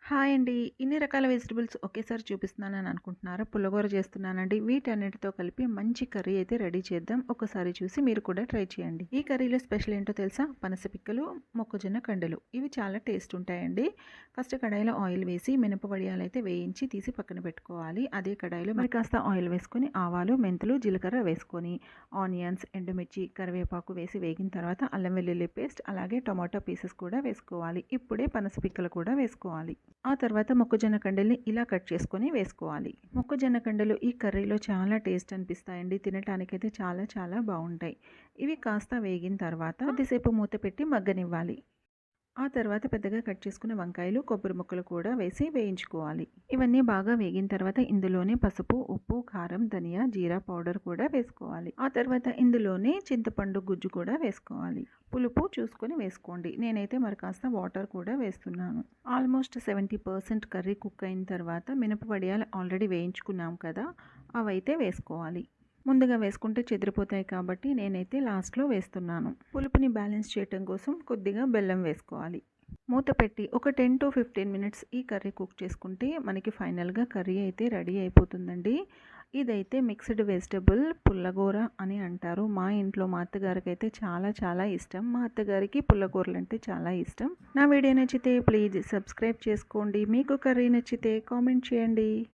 Hi అండి. ఇన్ని రకాల వెజిటబుల్స్ ఒకేసారి చూపిస్తున్నానని అనుకుంటున్నారా? పుల్లగూర చేస్తున్నానండి. వీటన్నిటితో కలిపి మంచి కర్రీ అయితే రెడీ చేద్దాం. ఒకసారి చూసి మీరు కూడా ట్రై చేయండి. ఈ కర్రీలో స్పెషల్ ఏంటో తెలుసా? పనస పిక్కలు, మొక్కజొన్న కండలు. ఇవి చాలా టేస్ట్ ఉంటాయండి. ఫస్ట్ కడాయిలో ఆయిల్ వేసి మినప వడియాలైతే వేయించి తీసి పక్కన పెట్టుకోవాలి. అదే కడాయిలో మరి కాస్త ఆయిల్ వేసుకొని ఆవాలు, మెంతులు, జీలకర్ర వేసుకొని ఆనియన్స్, ఎండుమిర్చి, కరివేపాకు వేసి వేగిన తర్వాత అల్లం వెల్లుల్లి పేస్ట్ అలాగే టొమాటో పీసెస్ కూడా వేసుకోవాలి. ఇప్పుడే పనస పిక్కలు కూడా వేసుకోవాలి. ఆ తర్వాత మొక్కజొన్న కండల్ని ఇలా కట్ చేసుకొని వేసుకోవాలి. మొక్కజొన్న కండలు ఈ కర్రీలో చాలా టేస్ట్ అనిపిస్తాయండి. తినటానికైతే చాలా చాలా బాగుంటాయి. ఇవి కాస్త వేగిన తర్వాత కొద్దిసేపు మూత పెట్టి మగ్గనివ్వాలి. ఆ తర్వాత పెద్దగా కట్ చేసుకున్న వంకాయలు, కొబ్బరి ముక్కలు కూడా వేసి వేయించుకోవాలి. ఇవన్నీ బాగా వేగిన తర్వాత ఇందులోనే పసుపు, ఉప్పు, కారం, ధనియా, జీరా పౌడర్ కూడా వేసుకోవాలి. ఆ తర్వాత ఇందులోనే చింతపండు గుజ్జు కూడా వేసుకోవాలి. పులుపు చూసుకొని వేసుకోండి. నేనైతే మరి కాస్త వాటర్ కూడా వేస్తున్నాను. ఆల్మోస్ట్ 70% కర్రీ కుక్ అయిన తర్వాత మినప వడియాలు ఆల్రెడీ వేయించుకున్నాం కదా, అవైతే వేసుకోవాలి. ముందుగా వేసుకుంటే చెదిరిపోతాయి కాబట్టి నేనైతే లాస్ట్లో వేస్తున్నాను. పులుపుని బ్యాలెన్స్ చేయటం కోసం కొద్దిగా బెల్లం వేసుకోవాలి. మూత పెట్టి ఒక 10 to 15 మినిట్స్ ఈ కర్రీ కుక్ చేసుకుంటే మనకి ఫైనల్గా కర్రీ అయితే రెడీ అయిపోతుందండి. ఇదైతే మిక్స్డ్ వెజిటబుల్ పుల్లగూర అని అంటారు. మా ఇంట్లో మా అత్తగారికి అయితే చాలా చాలా ఇష్టం. మా అత్తగారికి పుల్లగూరలు అంటే చాలా ఇష్టం. నా వీడియో నచ్చితే ప్లీజ్ సబ్స్క్రైబ్ చేసుకోండి. మీకు కర్రీ నచ్చితే కామెంట్ చేయండి.